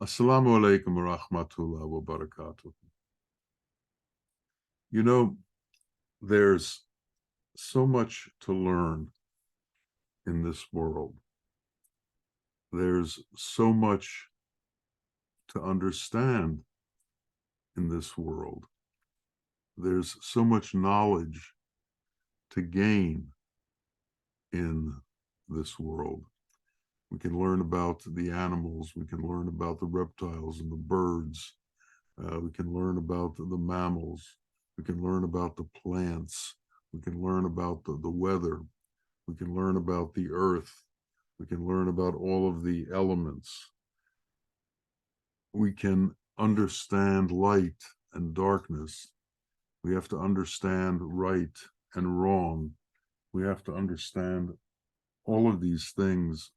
Assalamu alaikum wa rahmatullah wa barakatuh. You know, there's so much to learn in this world. There's so much to understand in this world. There's so much knowledge to gain in this world. We can learn about the animals, we can learn about the reptiles and the birds, we can learn about the mammals, we can learn about the plants, we can learn about the weather, we can learn about the earth, we can learn about all of the elements. We can understand light and darkness. We have to understand right and wrong. We have to understand all of these things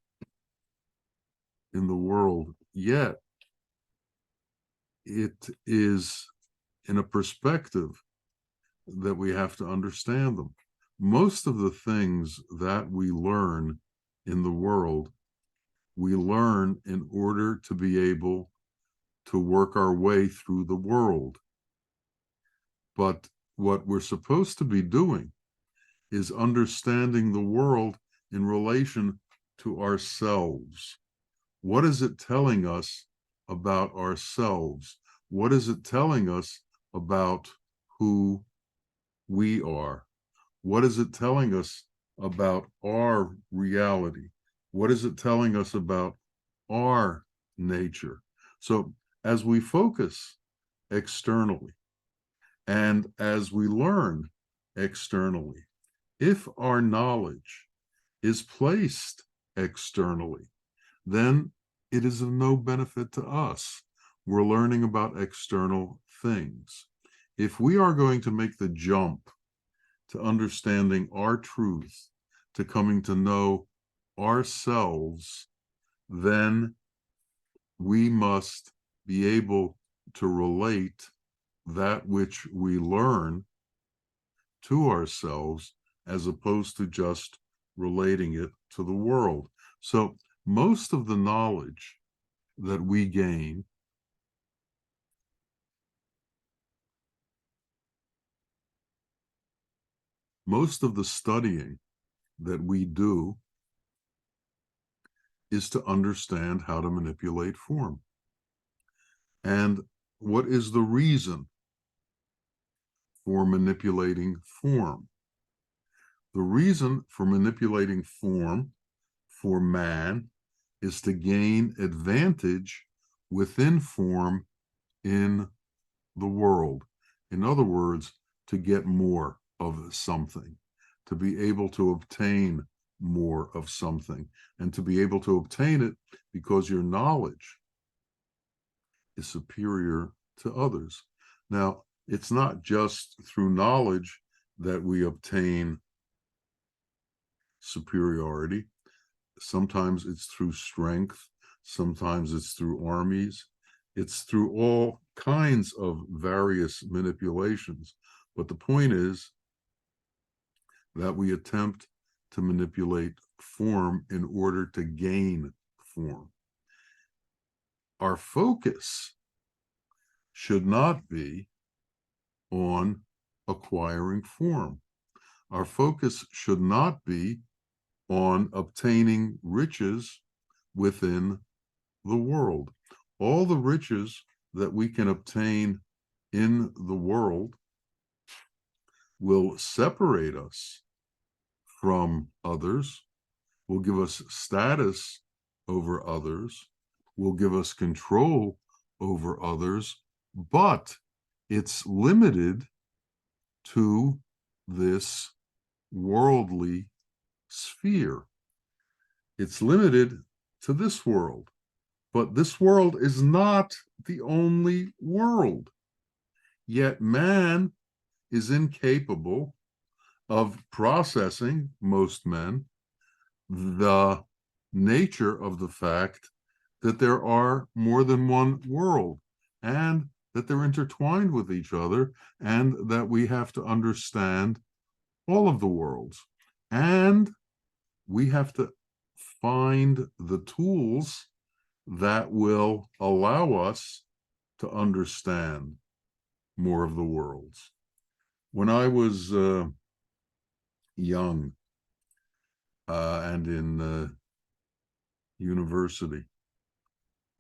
in the world, yet it is in a perspective that we have to understand them. Most of the things that we learn in the world, we learn in order to be able to work our way through the world. But what we're supposed to be doing is understanding the world in relation to ourselves. What is it telling us about ourselves? What is it telling us about who we are? What is it telling us about our reality? What is it telling us about our nature? So as we focus externally and as we learn externally, if our knowledge is placed externally, then it is of no benefit to us. We're learning about external things. If we are going to make the jump to understanding our truth, to coming to know ourselves, then we must be able to relate that which we learn to ourselves as opposed to just relating it to the world. So most of the knowledge that we gain most of the studying that we do is to understand how to manipulate form. And what is the reason for manipulating form? The reason for manipulating form for man is to gain advantage within form in the world. In other words, to get more of something, to be able to obtain more of something, and to be able to obtain it because your knowledge is superior to others. Now, it's not just through knowledge that we obtain superiority. Sometimes it's through strength, sometimes it's through armies, it's through all kinds of various manipulations. But the point is that we attempt to manipulate form in order to gain form. Our focus should not be on acquiring form. Our focus should not be on obtaining riches within the world. All the riches that we can obtain in the world will separate us from others, will give us status over others, will give us control over others, but it's limited to this worldly sphere. It's limited to this world, but this world is not the only world. Yet man is incapable of processing, most men, the nature of the fact that there are more than one world and that they're intertwined with each other and that we have to understand all of the worlds. And we have to find the tools that will allow us to understand more of the worlds. When I was young and in university,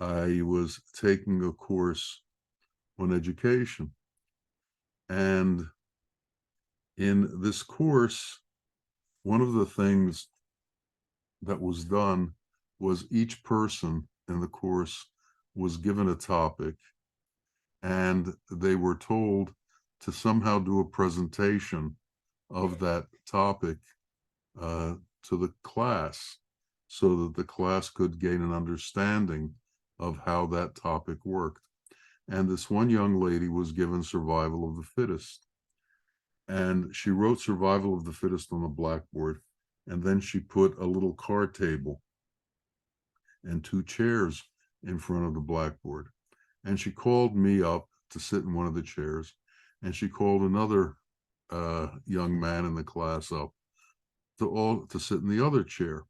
I was taking a course on education. And in this course, one of the things that was done was each person in the course was given a topic, and they were told to somehow do a presentation of that topic to the class so that the class could gain an understanding of how that topic worked. And this one young lady was given survival of the fittest. And she wrote survival of the fittest on the blackboard. And then she put a little card table and 2 chairs in front of the blackboard. And she called me up to sit in one of the chairs. And she called another young man in the class up to sit in the other chair.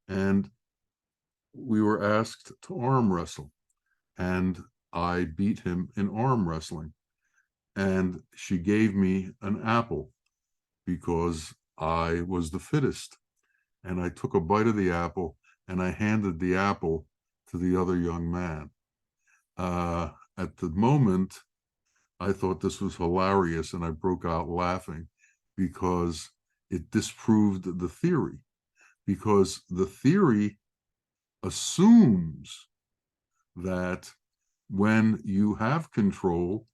And we were asked to arm wrestle. And I beat him in arm wrestling. And she gave me an apple because I was the fittest. And I took a bite of the apple and I handed the apple to the other young man. At the moment, I thought this was hilarious and I broke out laughing because it disproved the theory. Because the theory assumes that when you have control,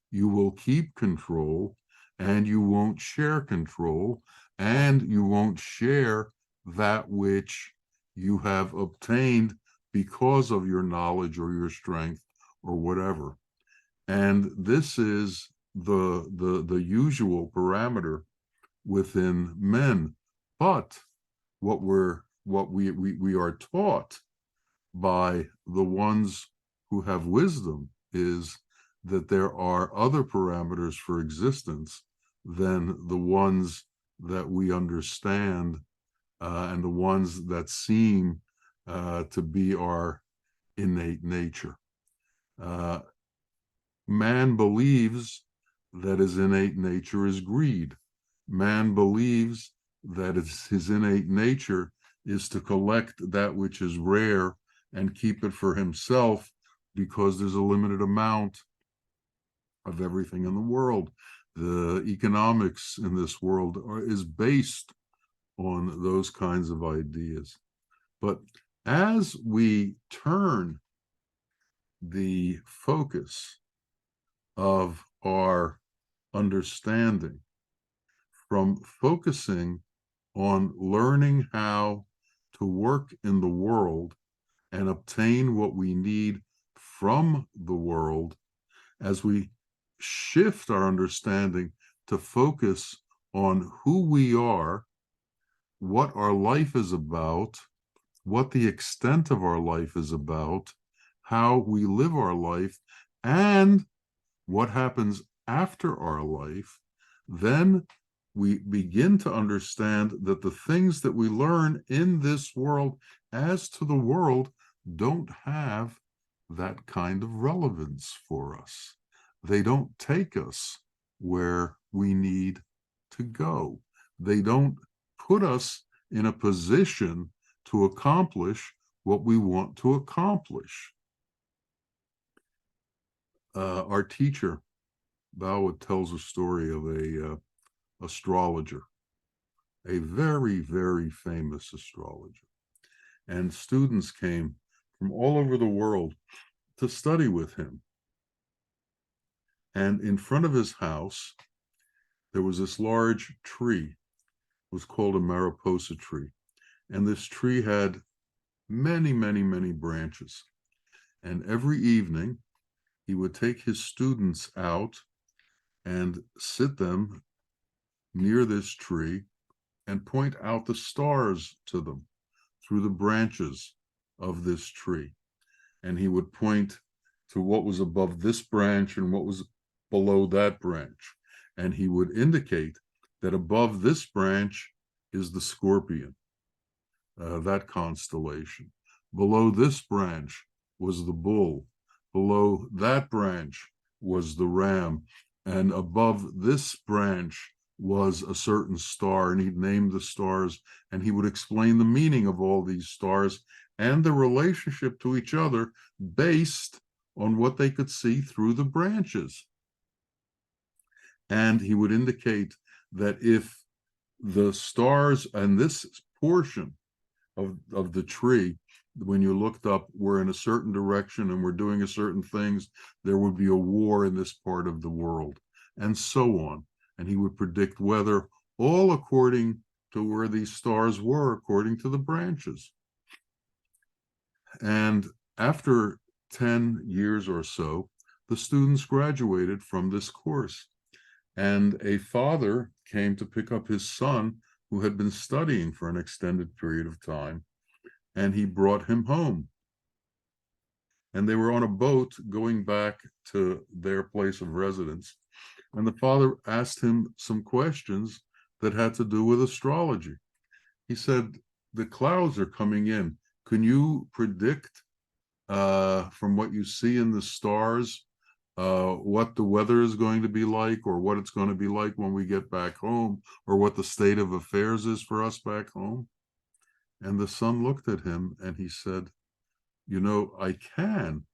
you will keep control, and you won't share control, and you won't share that which you have obtained because of your knowledge or your strength or whatever. And this is the usual parameter within men. But what we are taught by the ones who have wisdom is that there are other parameters for existence than the ones that we understand and the ones that seem to be our innate nature. Man believes that his innate nature is greed. Man believes that his innate nature is to collect that which is rare and keep it for himself because there's a limited amount of everything in the world. The economics in this world is based on those kinds of ideas. But as we turn the focus of our understanding from focusing on learning how to work in the world and obtain what we need from the world, as we shift our understanding to focus on who we are, what our life is about, what the extent of our life is about, how we live our life, and what happens after our life, then we begin to understand that the things that we learn in this world as to the world don't have that kind of relevance for us. They don't take us where we need to go. They don't put us in a position to accomplish what we want to accomplish. Our teacher, Bawa, tells a story of a astrologer, a very, very famous astrologer. And students came from all over the world to study with him. And in front of his house, there was this large tree. It was called a Mariposa tree. And this tree had many, many, many branches. And every evening, he would take his students out and sit them near this tree and point out the stars to them through the branches of this tree. And he would point to what was above this branch and what was below that branch. And he would indicate that above this branch is the scorpion, that constellation. Below this branch was the bull. Below that branch was the ram. And above this branch was a certain star. And he'd name the stars, and he would explain the meaning of all these stars and the relationship to each other based on what they could see through the branches. And he would indicate that if the stars and this portion of the tree, when you looked up, were in a certain direction and were doing a certain things, there would be a war in this part of the world, and so on. And he would predict weather, all according to where these stars were, according to the branches. And after 10 years or so, the students graduated from this course. And a father came to pick up his son, who had been studying for an extended period of time, and he brought him home. And they were on a boat going back to their place of residence. And the father asked him some questions that had to do with astrology. He said, "The clouds are coming in. Can you predict from what you see in the stars what the weather is going to be like, or what it's going to be like when we get back home, or what the state of affairs is for us back home?" And the son looked at him and he said, "I can,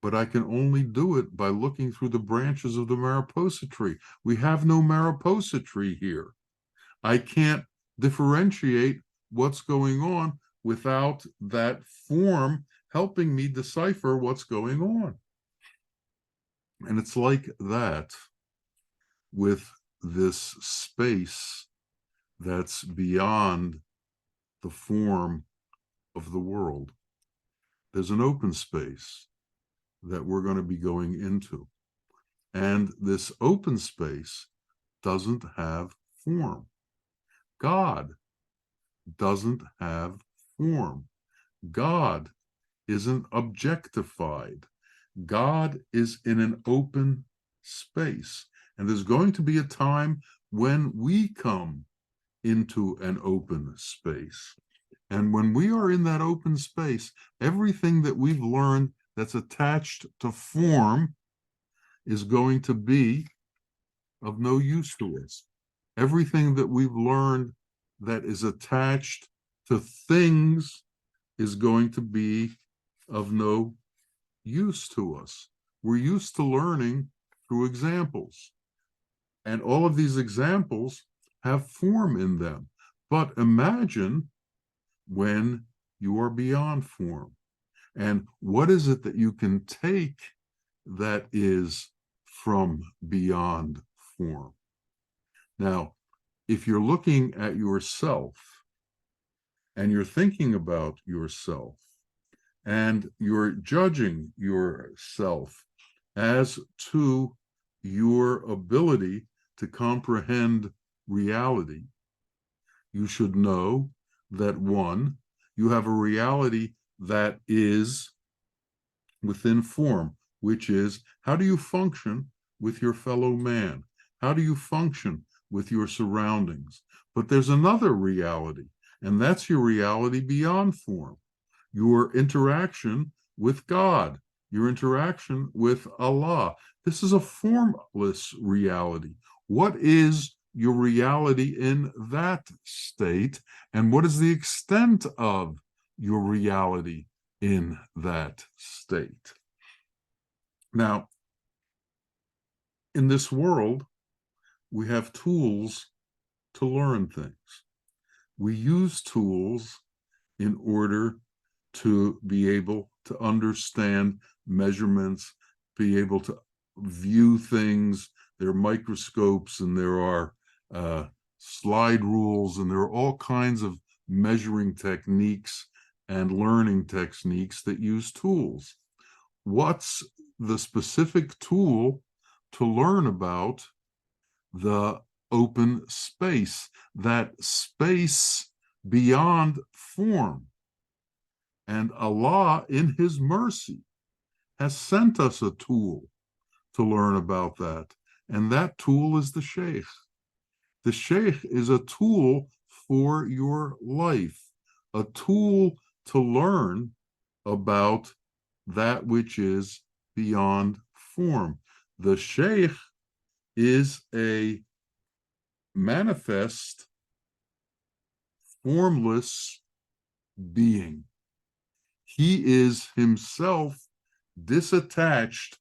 but I can only do it by looking through the branches of the Mariposa tree. We have no Mariposa tree here. I can't differentiate what's going on without that form helping me decipher what's going on." And it's like that with this space that's beyond the form of the world. There's an open space that we're going to be going into. And this open space doesn't have form. God doesn't have form. God isn't objectified. God is in an open space. And there's going to be a time when we come into an open space. And when we are in that open space, everything that we've learned that's attached to form is going to be of no use to us. Everything that we've learned that is attached to things is going to be of no use to us. We're used to learning through examples, and all of these examples have form in them. But imagine when you are beyond form, and what is it that you can take that is from beyond form? Now, if you're looking at yourself and you're thinking about yourself and you're judging yourself as to your ability to comprehend reality, you should know that, one, you have a reality that is within form, which is, how do you function with your fellow man? How do you function with your surroundings? But there's another reality, and that's your reality beyond form, your interaction with God, your interaction with Allah. This is a formless reality. What is your reality in that state, and what is the extent of your reality in that state? Now, in this world, we have tools to learn things. We use tools in order to be able to understand measurements, be able to view things. There are microscopes, and there are slide rules, and there are all kinds of measuring techniques and learning techniques that use tools. What's the specific tool to learn about the open space, that space beyond form? And Allah, in His mercy, has sent us a tool to learn about that. And that tool is the Sheikh. The Sheikh is a tool for your life, a tool to learn about that which is beyond form. The sheikh is a manifest, formless being. He is himself disattached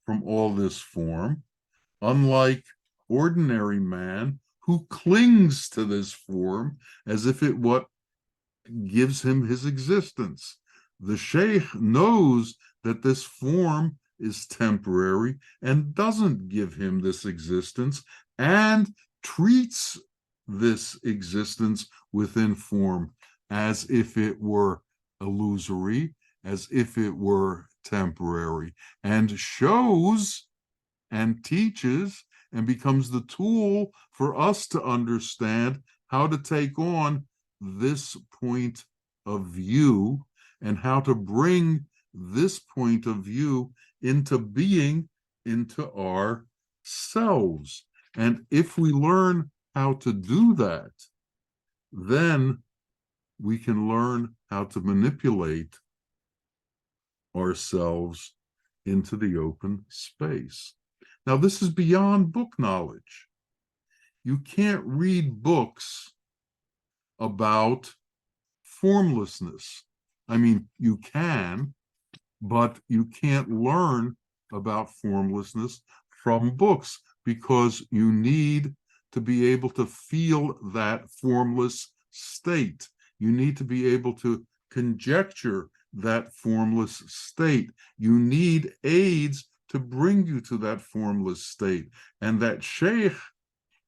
from all this form, unlike ordinary man who clings to this form as if it what gives him his existence. The sheikh knows that this form is temporary and doesn't give him this existence, and treats this existence within form as if it were illusory, as if it were temporary, and shows and teaches and becomes the tool for us to understand how to take on this point of view and how to bring this point of view into being, into ourselves. And if we learn how to do that, then we can learn how to manipulate ourselves into the open space. Now, this is beyond book knowledge. You can't read books about formlessness. I mean, you can, but you can't learn about formlessness from books, because you need to be able to feel that formless state. You need to be able to conjecture that formless state. You need aids to bring you to that formless state. And that sheikh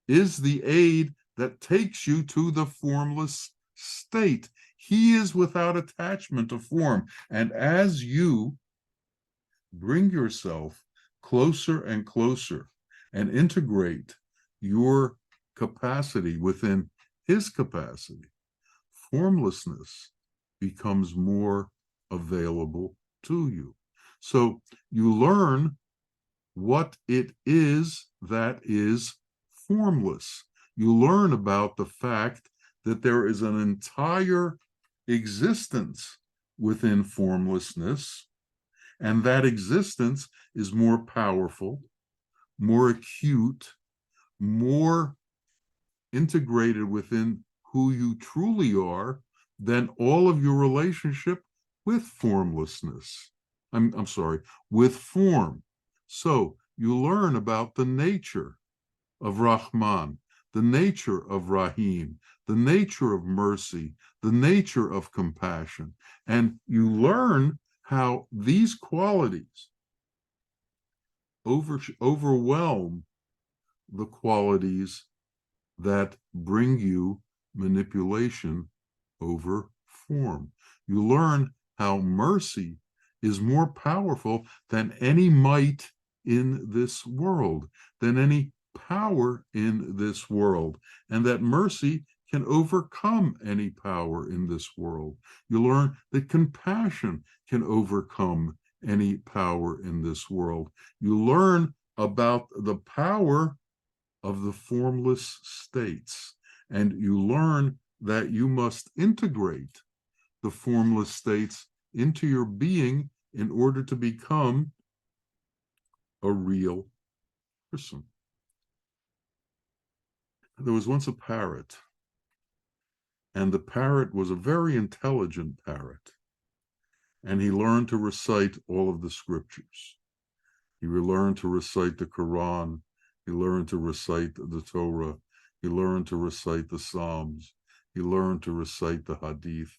is the aid that takes you to the formless state. He is without attachment to form. And as you bring yourself closer and closer and integrate your capacity within his capacity, formlessness becomes more available to you. So you learn what it is that is formless. You learn about the fact that there is an entire existence within formlessness, and that existence is more powerful, more acute, more integrated within who you truly are than all of your relationship with formlessness. I'm sorry, with form. So you learn about the nature of Rahman, the nature of Rahim, the nature of mercy, the nature of compassion. And you learn how these qualities overwhelm the qualities that bring you manipulation over form. You learn how mercy is more powerful than any might in this world, than any power in this world, and that mercy can overcome any power in this world. You learn that compassion can overcome any power in this world. You learn about the power of the formless states, and you learn that you must integrate the formless states into your being in order to become a real person. There was once a parrot, and the parrot was a very intelligent parrot, and he learned to recite all of the scriptures. He learned to recite the Quran. He learned to recite the Torah. He learned to recite the Psalms. He learned to recite the Hadith.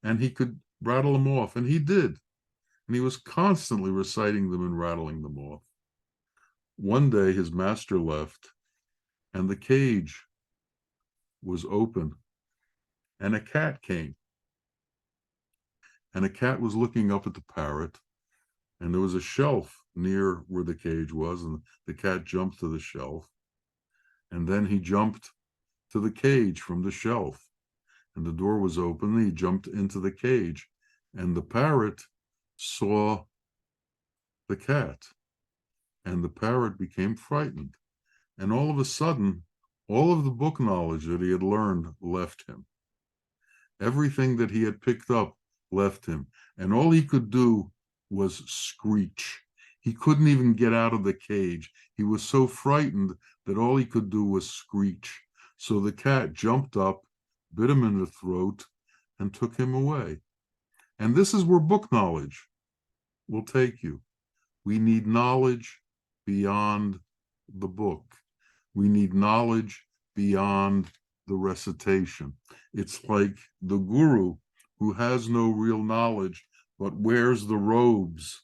And he could rattle them off, and he did. And he was constantly reciting them and rattling them off. One day, his master left, and the cage was open, and a cat came. And a cat was looking up at the parrot, and there was a shelf near where the cage was, and the cat jumped to the shelf. And then he jumped to the cage from the shelf, and the door was open, and he jumped into the cage, and the parrot saw the cat, and the parrot became frightened. And all of a sudden, all of the book knowledge that he had learned left him. Everything that he had picked up left him, and all he could do was screech. He couldn't even get out of the cage. He was so frightened that all he could do was screech. So the cat jumped up, bit him in the throat, and took him away. And this is where book knowledge will take you. We need knowledge beyond the book. We need knowledge beyond the recitation. It's like the guru who has no real knowledge, but wears the robes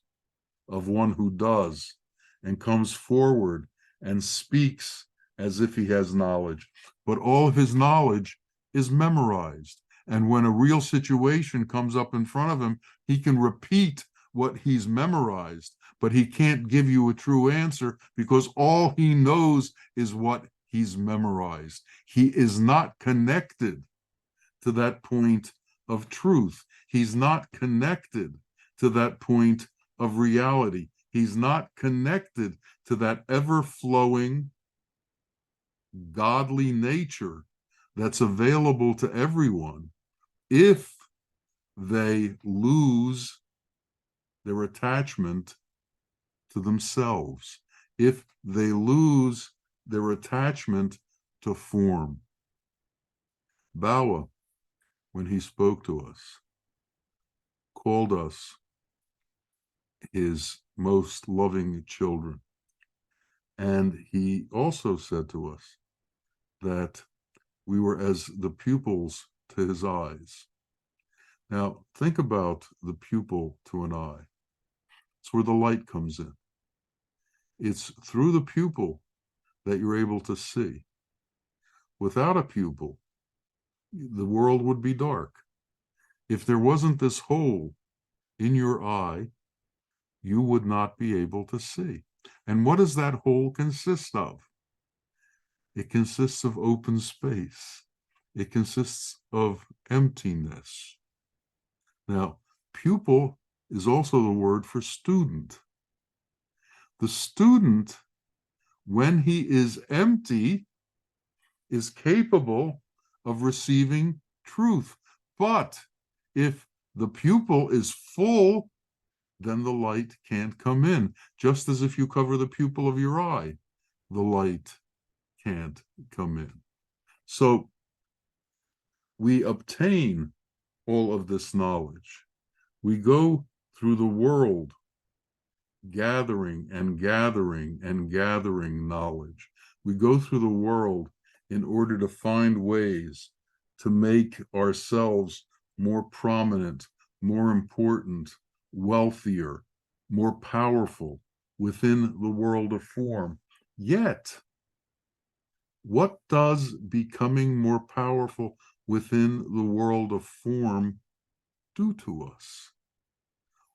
of one who does and comes forward and speaks as if he has knowledge. But all of his knowledge is memorized. And when a real situation comes up in front of him, he can repeat what he's memorized, but he can't give you a true answer because all he knows is what he's memorized. He is not connected to that point of truth. He's not connected to that point of reality. He's not connected to that ever-flowing godly nature that's available to everyone if they lose their attachment to themselves, if they lose their attachment to form. Bawa, when he spoke to us, called us his most loving children. And he also said to us that we were as the pupils to his eyes. Now, think about the pupil to an eye. It's where the light comes in. It's through the pupil that you're able to see. Without a pupil, the world would be dark. If there wasn't this hole in your eye, you would not be able to see. And what does that hole consist of? It consists of open space. It consists of emptiness. Now, pupil is also the word for student. The student, when he is empty, is capable of receiving truth. But if the pupil is full, then the light can't come in. Just as if you cover the pupil of your eye, the light can't come in. So we obtain all of this knowledge. We go through the world gathering and gathering and gathering knowledge. We go through the world in order to find ways to make ourselves more prominent, more important, wealthier, more powerful within the world of form. Yet, what does becoming more powerful within the world of form do to us?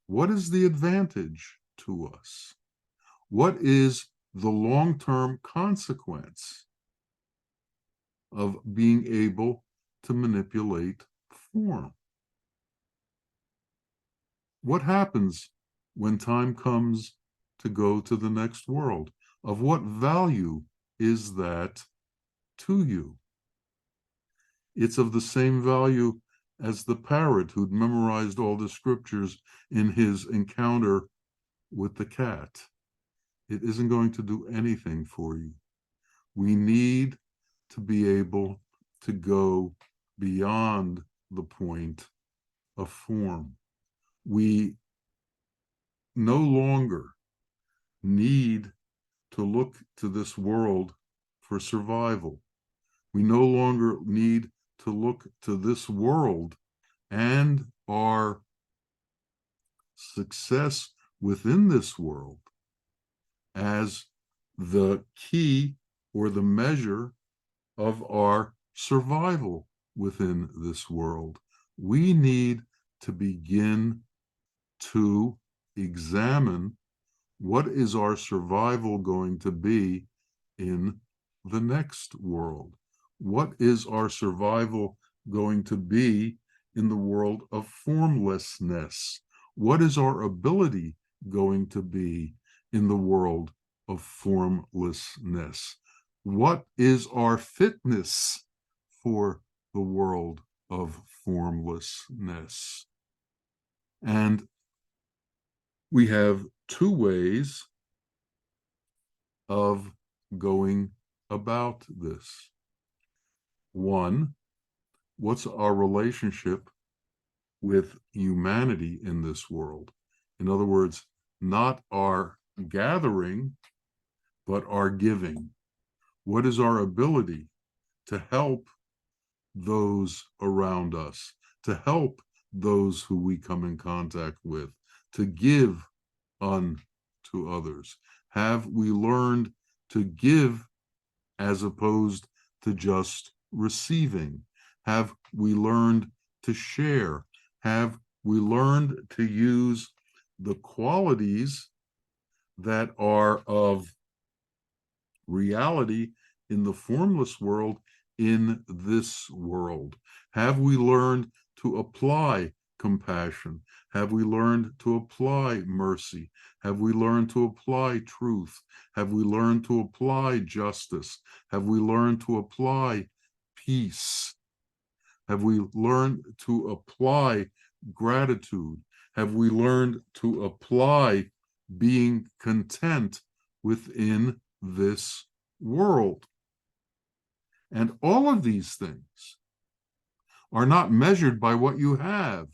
What is the advantage to us? What is the long-term consequence of being able to manipulate form? What happens when time comes to go to the next world? Of what value is that to you? It's of the same value as the parrot who'd memorized all the scriptures in his encounter with the cat. It isn't going to do anything for you. We need to be able to go beyond the point of form. We no longer need to look to this world for survival. We no longer need to look to this world and our success within this world as the key or the measure of our survival within this world. We need to begin to examine what is our survival going to be in the next world. What is our survival going to be in the world of formlessness? What is our ability going to be in the world of formlessness? What is our fitness for the world of formlessness? And We have two ways of going about this. One, what's our relationship with humanity in this world? In other words, not our gathering, but our giving. What is our ability to help those around us, to help those who we come in contact with, to give unto others? Have we learned to give as opposed to just receiving? Have we learned to share? Have we learned to use the qualities that are of reality in the formless world in this world? Have we learned to apply compassion? Have we learned to apply mercy? Have we learned to apply truth? Have we learned to apply justice? Have we learned to apply peace? Have we learned to apply gratitude? Have we learned to apply being content within this world? And all of these things are not measured by what you have.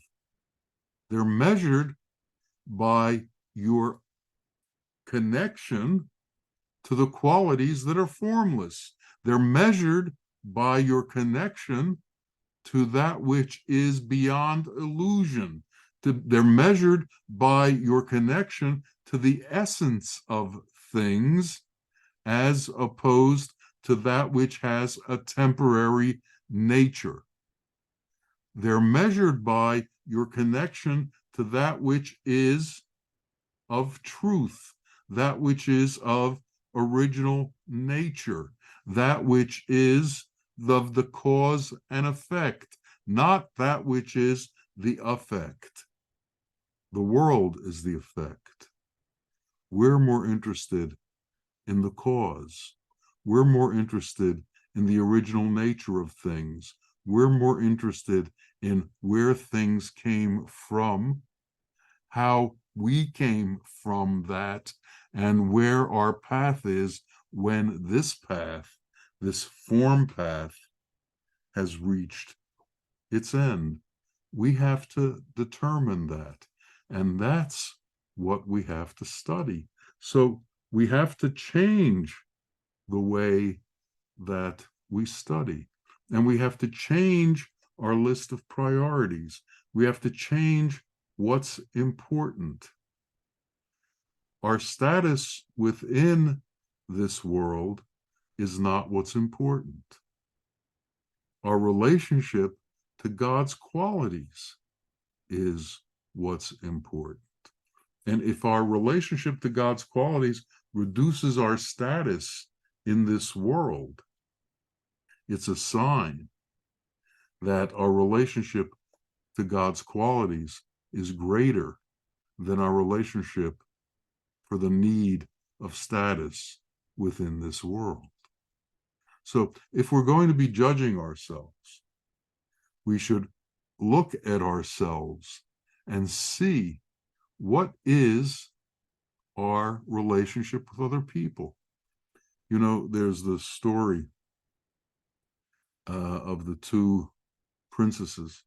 They're measured by your connection to the qualities that are formless. They're measured by your connection to that which is beyond illusion. They're measured by your connection to the essence of things as opposed to that which has a temporary nature. They're measured by your connection to that which is of truth, that which is of original nature, that which is of the cause and effect, not that which is the effect. The world is the effect. We're more interested in the cause. We're more interested in the original nature of things. We're more interested in where things came from, how we came from that, and where our path is when this path, this form path, has reached its end. We have to determine that, and that's what we have to study. So we have to change the way that we study, and we have to change our list of priorities. We have to change what's important. Our status within this world is not what's important. Our relationship to God's qualities is what's important. And if our relationship to God's qualities reduces our status in this world, it's a sign that our relationship to God's qualities is greater than our relationship for the need of status within this world. So if we're going to be judging ourselves, we should look at ourselves and see what is our relationship with other people. You know, there's the story of the two princesses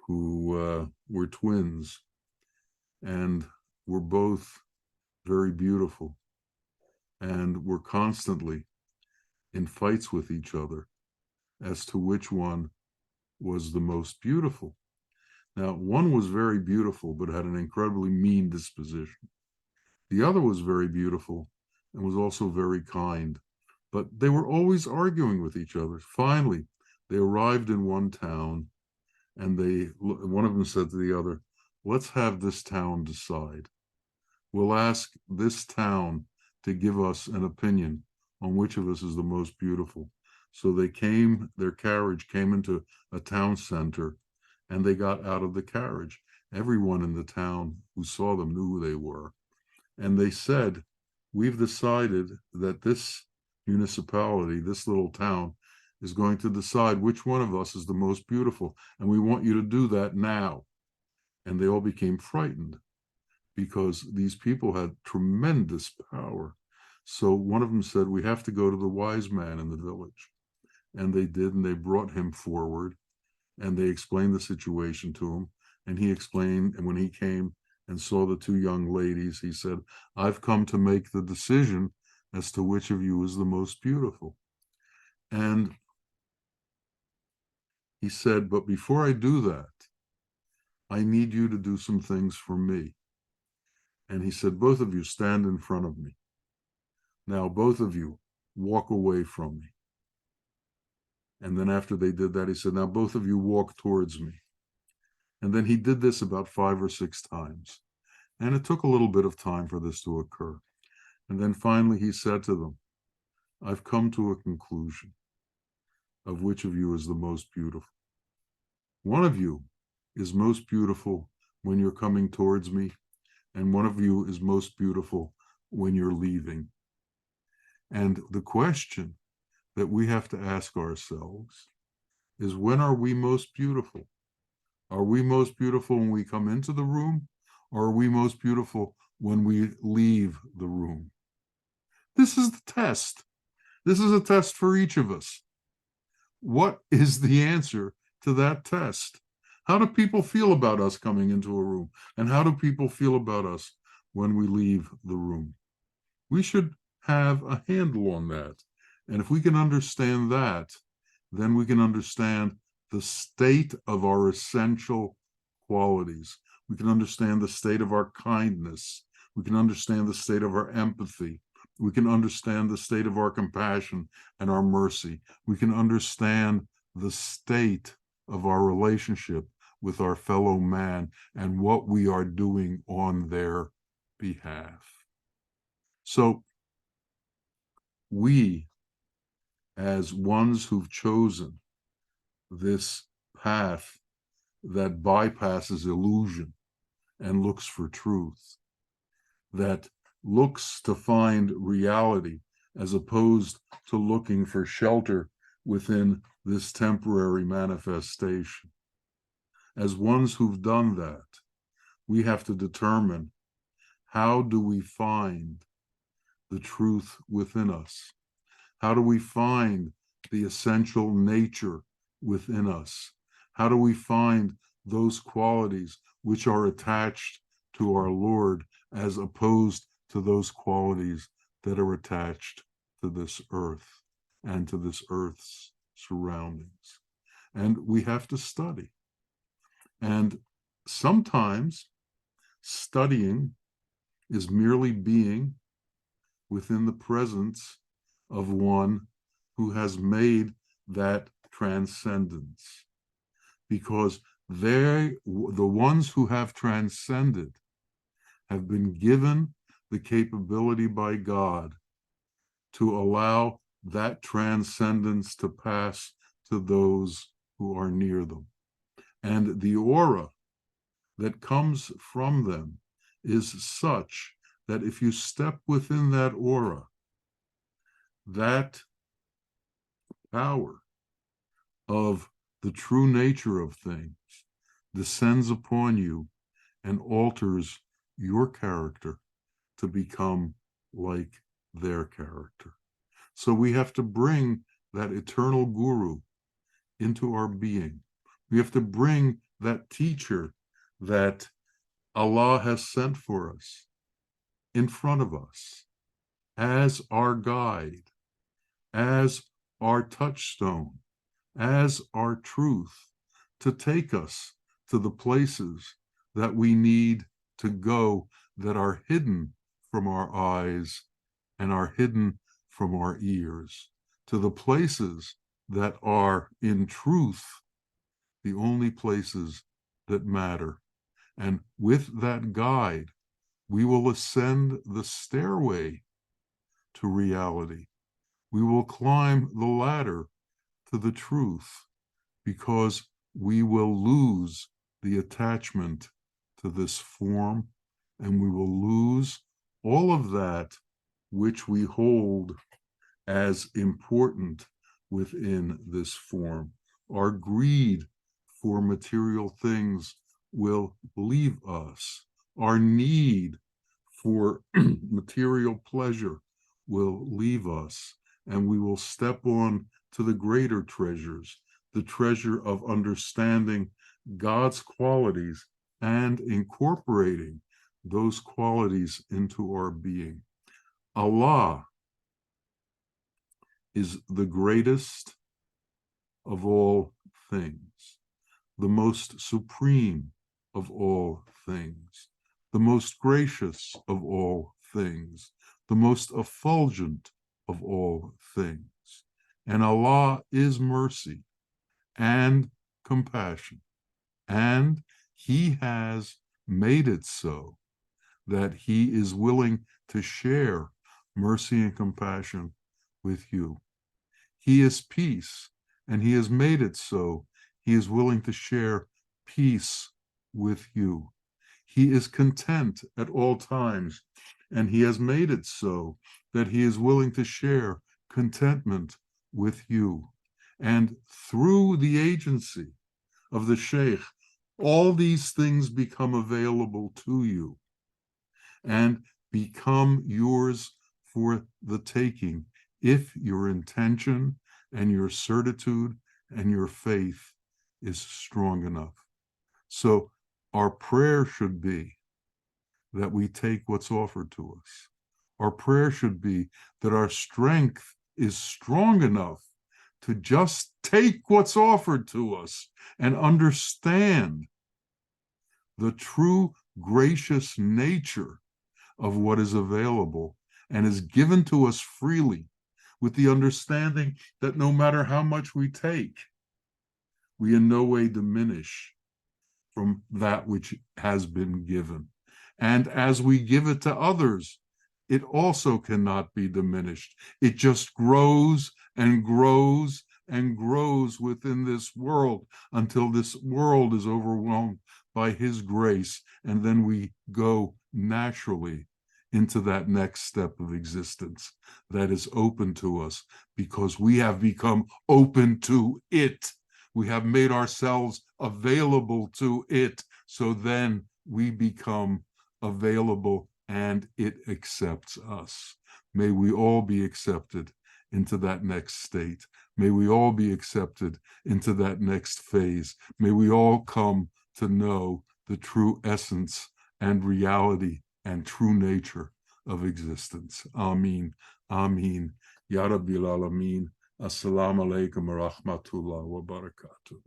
who were twins and were both very beautiful and were constantly in fights with each other as to which one was the most beautiful. Now, one was very beautiful but had an incredibly mean disposition. The other was very beautiful and was also very kind, but they were always arguing with each other. Finally, they arrived in one town, and one of them said to the other, "Let's have this town decide. We'll ask this town to give us an opinion on which of us is the most beautiful." So their carriage came into a town center, and they got out of the carriage. Everyone in the town who saw them knew who they were. And they said, "We've decided that this municipality, this little town, is going to decide which one of us is the most beautiful. And we want you to do that now." And they all became frightened because these people had tremendous power. So one of them said, we have to go to the wise man in the village. And they did, and they brought him forward, and they explained the situation to him. And he explained, and when he came and saw the two young ladies, he said, I've come to make the decision as to which of you is the most beautiful. And he said, but before I do that, I need you to do some things for me. And he said, both of you stand in front of me. Now, both of you walk away from me. And then after they did that, he said, now both of you walk towards me. And then he did this about 5 or 6 times. And it took a little bit of time for this to occur. And then finally he said to them, I've come to a conclusion of which of you is the most beautiful. One of you is most beautiful when you're coming towards me, and one of you is most beautiful when you're leaving. And the question that we have to ask ourselves is, when are we most beautiful? Are we most beautiful when we come into the room, or are we most beautiful when we leave the room? This is the test. This is a test for each of us. What is the answer to that test? How do people feel about us coming into a room? And how do people feel about us when we leave the room? We should have a handle on that. And if we can understand that, then we can understand the state of our essential qualities. We can understand the state of our kindness. We can understand the state of our empathy. We can understand the state of our compassion and our mercy. We can understand the state of our relationship with our fellow man and what we are doing on their behalf. So we, as ones who've chosen this path that bypasses illusion and looks for truth, that looks to find reality as opposed to looking for shelter within this temporary manifestation. As ones who've done that, we have to determine, how do we find the truth within us? How do we find the essential nature within us? How do we find those qualities which are attached to our Lord, as opposed to those qualities that are attached to this earth and to this earth's surroundings? And we have to study. And sometimes studying is merely being within the presence of one who has made that transcendence, because the ones who have transcended have been given the capability by God to allow that transcendence to pass to those who are near them. And the aura that comes from them is such that if you step within that aura, that power of the true nature of things descends upon you and alters your character to become like their character. So we have to bring that eternal guru into our being. We have to bring that teacher that Allah has sent for us in front of us as our guide, as our touchstone, as our truth, to take us to the places that we need to go, that are hidden from our eyes and are hidden from our ears, to the places that are in truth the only places that matter. And with that guide, we will ascend the stairway to reality. We will climb the ladder to the truth, because we will lose the attachment to this form, and we will lose all of that which we hold as important within this form. Our greed for material things will leave us. our need for material pleasure will leave us, and we will step on to the greater treasures, the treasure of understanding God's qualities and incorporating those qualities into our being. Allah is the greatest of all things, the most supreme of all things, the most gracious of all things, the most effulgent of all things. And Allah is mercy and compassion. And He has made it so that He is willing to share mercy and compassion with you. He is peace, and He has made it so He is willing to share peace with you. He is content at all times, and He has made it so that He is willing to share contentment with you. And through the agency of the Sheikh, all these things become available to you and become yours for the taking if your intention and your certitude and your faith is strong enough. So our prayer should be that we take what's offered to us. Our prayer should be that our strength is strong enough to just take what's offered to us and understand the true gracious nature of what is available and is given to us freely, with the understanding that no matter how much we take, we in no way diminish from that which has been given. And as we give it to others, it also cannot be diminished. It just grows and grows and grows within this world until this world is overwhelmed by His grace. And then we go naturally into that next step of existence that is open to us because we have become open to it. We have made ourselves available to it. So then we become available and it accepts us. May we all be accepted into that next state. May we all be accepted into that next phase. May we all come to know the true essence and reality and true nature of existence. Ameen. Ameen. Ya Rabbil Alameen. Assalamu alaikum wa rahmatullah wa barakatuh.